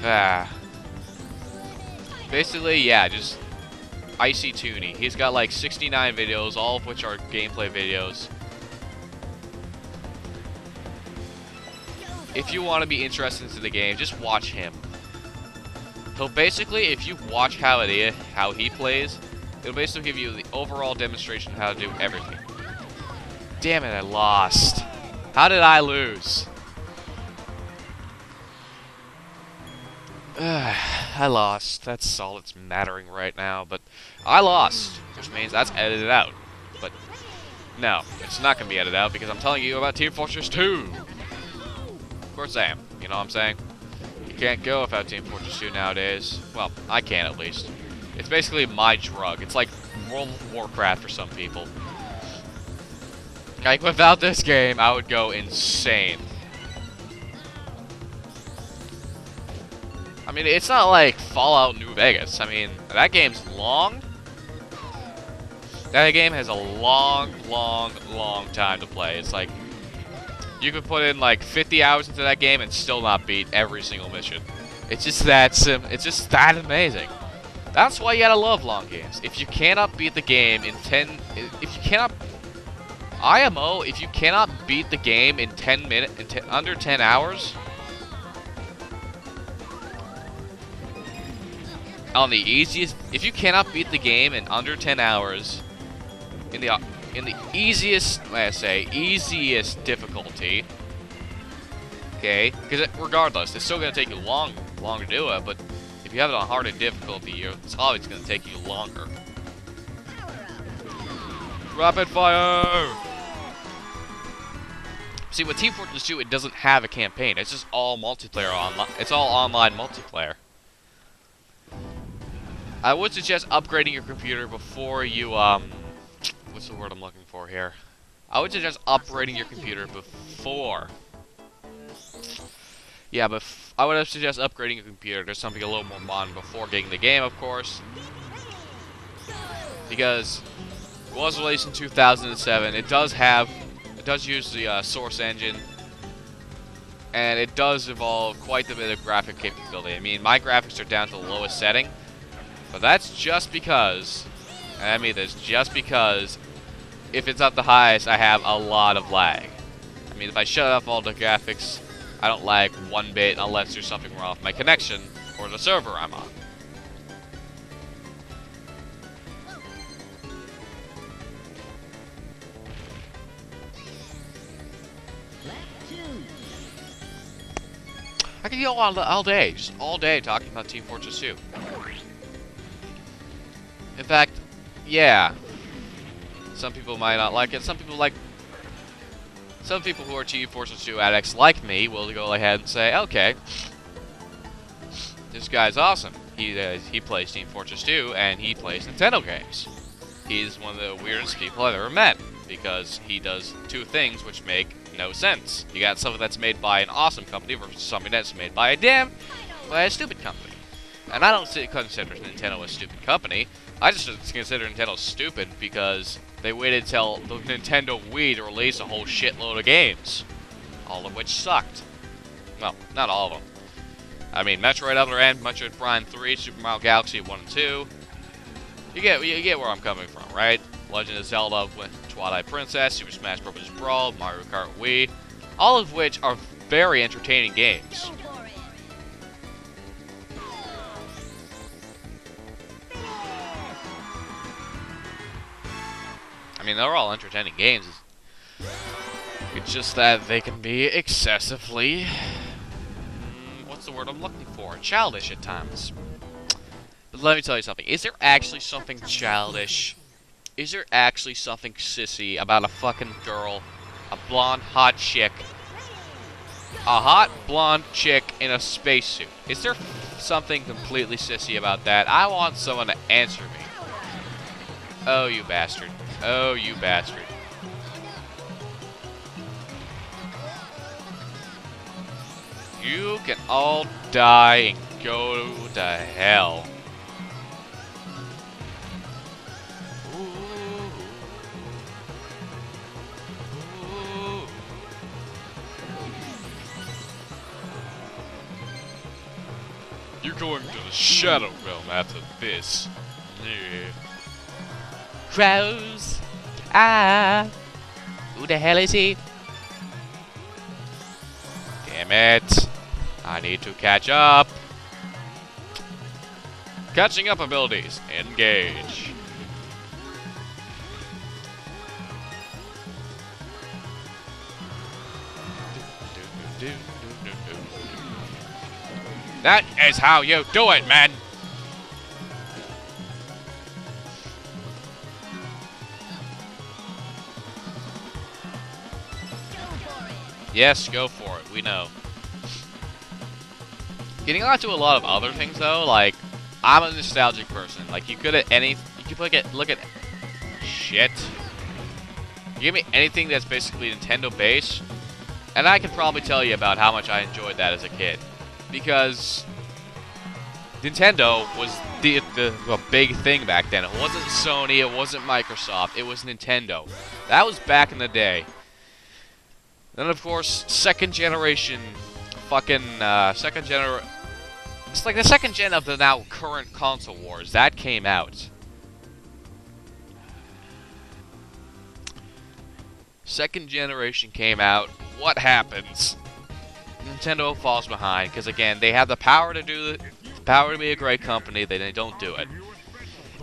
Ah. Basically, yeah, just Icy Tooney. He's got like 69 videos, all of which are gameplay videos. If you want to be interested in the game, just watch him. So basically, if you watch how he plays, it'll basically give you the overall demonstration of how to do everything. Damn it, I lost. How did I lose? I lost. That's all that's mattering right now, but I lost, which means that's edited out. But no, it's not going to be edited out because I'm telling you about Team Fortress 2. Of course I am, you know what I'm saying? You can't go without Team Fortress 2 nowadays. Well, I can at least. It's basically my drug. It's like World of Warcraft for some people. Like, without this game, I would go insane. I mean, it's not like Fallout New Vegas. I mean, that game's long. That game has a long time to play. It's like, you could put in like 50 hours into that game and still not beat every single mission. It's just that it's just that amazing. That's why you gotta love long games. If you cannot beat the game in 10, if you cannot, IMO, if you cannot beat the game in 10 minutes, under 10 hours, on the easiest, if you cannot beat the game in under 10 hours, in the easiest, let's say, easiest difficulty, okay, because regardless, it's still going to take you long to do it, but if you have it on harder difficulty, it's always going to take you longer. Rapid fire! See, with Team Fortress 2, it doesn't have a campaign. It's just all multiplayer online. It's all online multiplayer. I would suggest upgrading your computer before you, what's the word I'm looking for here? I would suggest upgrading your computer before. Yeah, but I would suggest upgrading your computer to something a little more modern before getting the game, of course. Because it was released in 2007. It does use the Source engine. And it does involve quite a bit of graphic capability. I mean, my graphics are down to the lowest setting. But that's just because, and I mean this, just because if it's at the highest, I have a lot of lag. I mean, if I shut off all the graphics, I don't lag one bit unless there's something wrong with my connection or the server I'm on. I could go on all day, just all day talking about Team Fortress 2. In fact, yeah. Some people might not like it. Some people who are Team Fortress 2 addicts like me will go ahead and say, okay, this guy's awesome. He plays Team Fortress 2 and he plays Nintendo games. He's one of the weirdest people I've ever met because he does two things which make no sense. You got something that's made by an awesome company versus something that's made by a stupid company. And I don't consider Nintendo a stupid company. I just consider Nintendo stupid because they waited till the Nintendo Wii to release a whole shitload of games. All of which sucked. Well, not all of them. I mean, Metroid Other End, Metroid Prime 3, Super Mario Galaxy 1 and 2. You get where I'm coming from, right? Legend of Zelda, Twilight Princess, Super Smash Bros. Brawl, Mario Kart Wii. All of which are very entertaining games. I mean, they're all entertaining games. It's just that they can be excessively... what's the word I'm looking for? Childish at times. But let me tell you something. Is there actually something childish? Is there actually something sissy about a fucking girl? A blonde, hot chick. A hot, blonde chick in a spacesuit. Is there something completely sissy about that? I want someone to answer me. Oh, you bastard. Oh, you bastard. You can all die and go to hell. You're going to the Shadow Realm after this. Yeah. Crows. Ah. Who the hell is he? Damn it. I need to catch up. Catching up abilities. Engage. That is how you do it, man. Yes, go for it. We know. Getting on to a lot of other things though, like I'm a nostalgic person. Like you could look at shit. You give me anything that's basically Nintendo based, and I can probably tell you about how much I enjoyed that as a kid. Because Nintendo was the big thing back then. It wasn't Sony, it wasn't Microsoft, it was Nintendo. That was back in the day. Then of course, second generation, it's like the second gen of the now current console wars. That came out. Second generation came out. What happens? Nintendo falls behind because again they have the power to do the power to be a great company. They don't do it.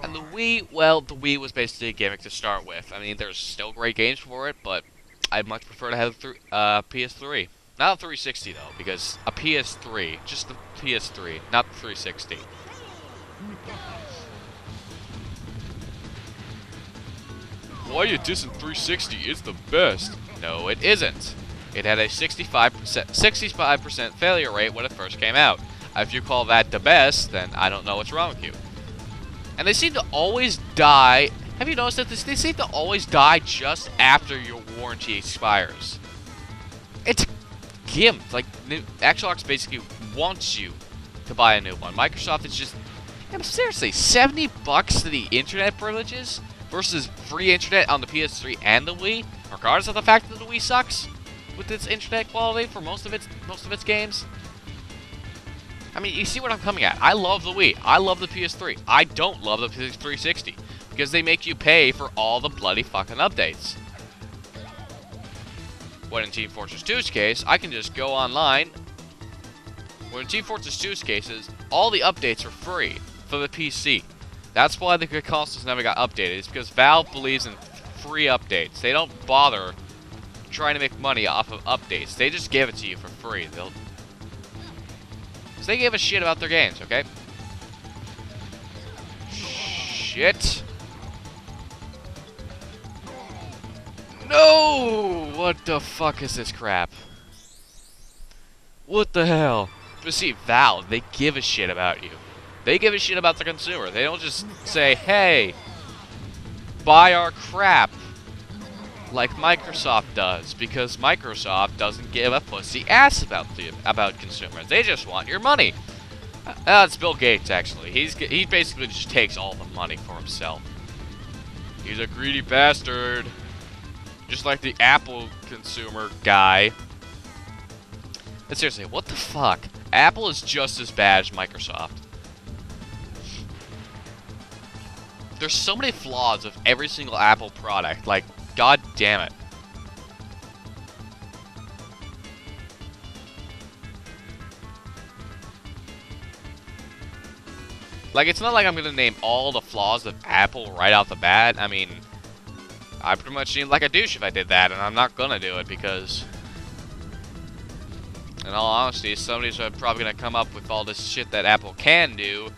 And the Wii, well, the Wii was basically a gimmick to start with. I mean, there's still great games for it, but I'd much prefer to have a PS3. Not a 360 though, because a PS3, just the PS3, not the 360. Why are you dissing 360? It's the best. No, it isn't. It had a 65% failure rate when it first came out. If you call that the best, then I don't know what's wrong with you. And they seem to always die. Have you noticed that they seem to always die just after your warranty expires? It's gimped. Like, Xbox basically wants you to buy a new one. Microsoft is just... seriously, $70 to the internet privileges versus free internet on the PS3 and the Wii, regardless of the fact that the Wii sucks with its internet quality for most of its games. I mean, you see what I'm coming at. I love the Wii. I love the PS3. I don't love the 360 because they make you pay for all the bloody fucking updates. When in Team Fortress 2's case, I can just go online. When in Team Fortress 2's cases, all the updates are free for the PC. That's why the consoles never got updated. It's because Valve believes in free updates. They don't bother trying to make money off of updates. They just give it to you for free. So they give a shit about their games, okay? Shit. No! What the fuck is this crap? What the hell? But see, Valve, they give a shit about you. They give a shit about the consumer. They don't just say, hey, buy our crap like Microsoft does, because Microsoft doesn't give a pussy ass about consumers. They just want your money. It's Bill Gates, actually. He basically just takes all the money for himself. He's a greedy bastard. Just like the Apple consumer guy. But seriously, what the fuck? Apple is just as bad as Microsoft. There's so many flaws of every single Apple product. Like, god damn it. Like, it's not like I'm gonna name all the flaws of Apple right off the bat. I mean, I pretty much seem like a douche if I did that, and I'm not gonna do it because, in all honesty, somebody's probably gonna come up with all this shit that Apple can do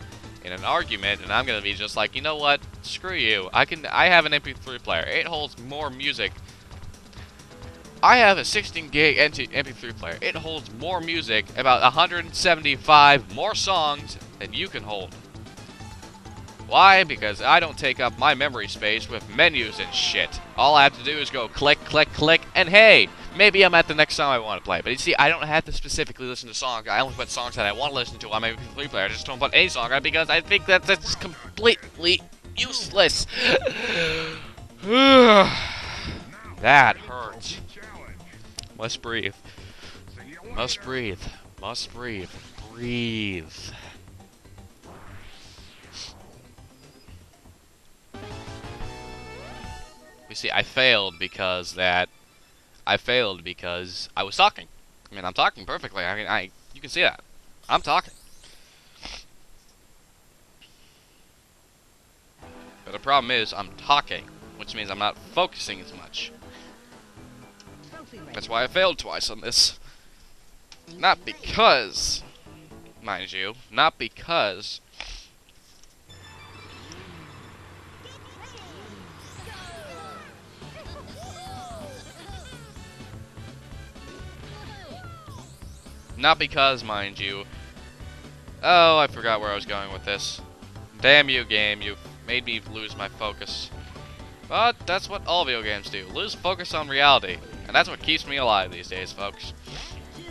in an argument, and I'm gonna be just like, you know what? Screw you. I have an MP3 player. It holds more music. I have a 16 gig MP3 player. It holds more music, about 175 more songs than you can hold. Why? Because I don't take up my memory space with menus and shit. All I have to do is go click, click, click, and hey, maybe I'm at the next song I want to play. But you see, I don't have to specifically listen to songs. I only put songs that I want to listen to on my MP3 player. I just don't put any song on it because I think that's completely useless. That hurts. Must breathe. Must breathe. Must breathe. Breathe. You see, I failed because I was talking. I mean, I'm talking perfectly. I mean, you can see that. I'm talking. But the problem is, I'm talking, which means I'm not focusing as much. That's why I failed twice on this. Not because, mind you, not because mind you. Oh, I forgot where I was going with this. Damn you, game. You made me lose my focus. But that's what all video games do. Lose focus on reality. And that's what keeps me alive these days, folks. You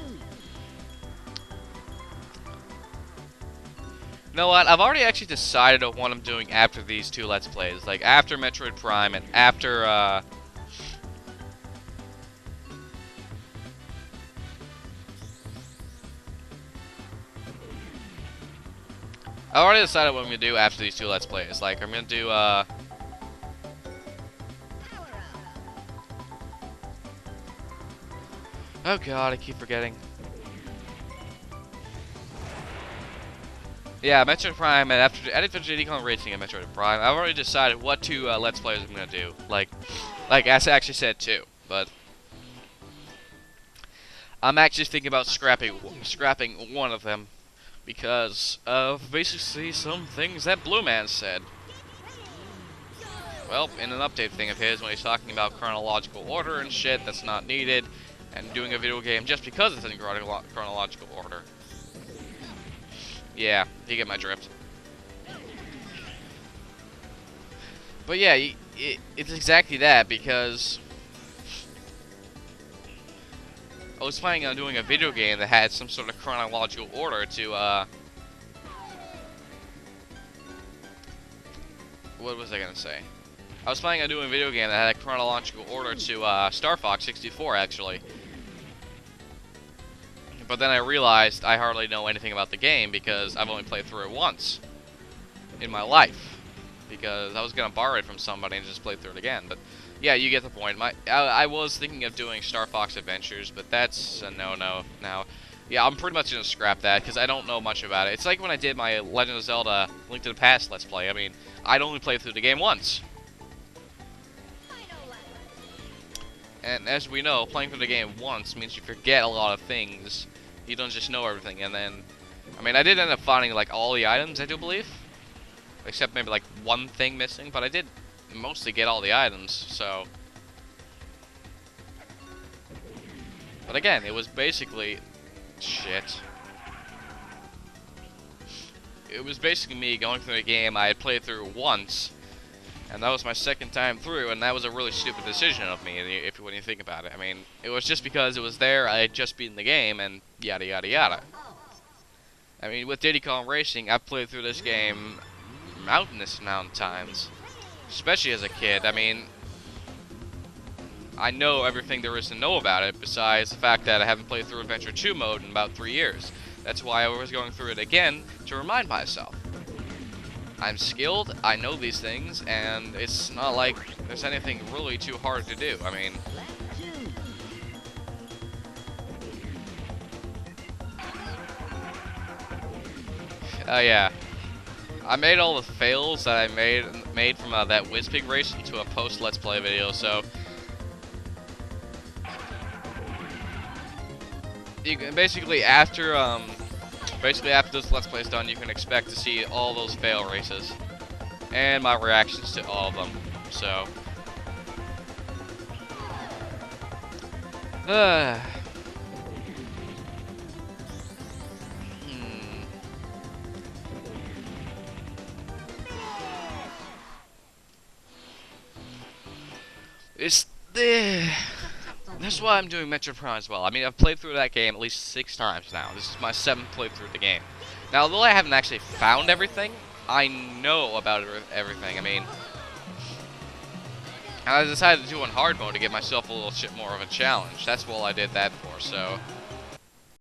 know what? I've already actually decided on what I'm doing after these two Let's Plays. Like, after Metroid Prime and after, I already decided what I'm gonna do after these two Let's Plays. Like, I'm gonna do, oh god, I keep forgetting. Yeah, Metroid Prime, and after Diddy Racing and Metroid Prime, I've already decided what two Let's Plays I'm gonna do. Like as I actually said two, but I'm actually thinking about scrapping one of them because of basically some things that Blue Man said. Well, in an update thing of his, when he's talking about chronological order and shit that's not needed, and doing a video game just because it's in chronological order. Yeah, you get my drift. But yeah, it's exactly that, because I was planning on doing a video game that had some sort of chronological order to, what was I gonna say? I was planning on doing a video game that had a chronological order to, Star Fox 64, actually. But then I realized I hardly know anything about the game because I've only played through it once in my life. Because I was gonna borrow it from somebody and just play through it again. But yeah, you get the point. I was thinking of doing Star Fox Adventures, but that's a no-no now. Yeah, I'm pretty much gonna scrap that because I don't know much about it. It's like when I did my Legend of Zelda Link to the Past Let's Play. I mean, I'd only played through the game once. And as we know, playing through the game once means you forget a lot of things. You don't just know everything, and then, I mean, I did end up finding, like, all the items, I do believe. Except maybe, like, one thing missing, but I did mostly get all the items, so. But again, it was basically, shit. It was basically me going through a game I had played through once, and that was my second time through, and that was a really stupid decision of me, when you think about it. I mean, it was just because it was there, I had just beaten the game, and yada yada yada. I mean, with Diddy Racing, I've played through this game mountainous amount of times. Especially as a kid. I mean, I know everything there is to know about it, besides the fact that I haven't played through Adventure 2 mode in about 3 years. That's why I was going through it again, to remind myself. I'm skilled, I know these things, and it's not like there's anything really too hard to do. I mean, yeah. I made all the fails that I made from that Whizpig race into a post-Let's Play video, so you can basically after this Let's Play is done, you can expect to see all those fail races and my reactions to all of them. So, that's why I'm doing Metroid Prime as well. I mean, I've played through that game at least 6 times now. This is my 7th playthrough of the game. Now, although I haven't actually found everything, I know about everything. I mean, and I decided to do on hard mode to give myself a little more of a challenge. That's what I did that for, so.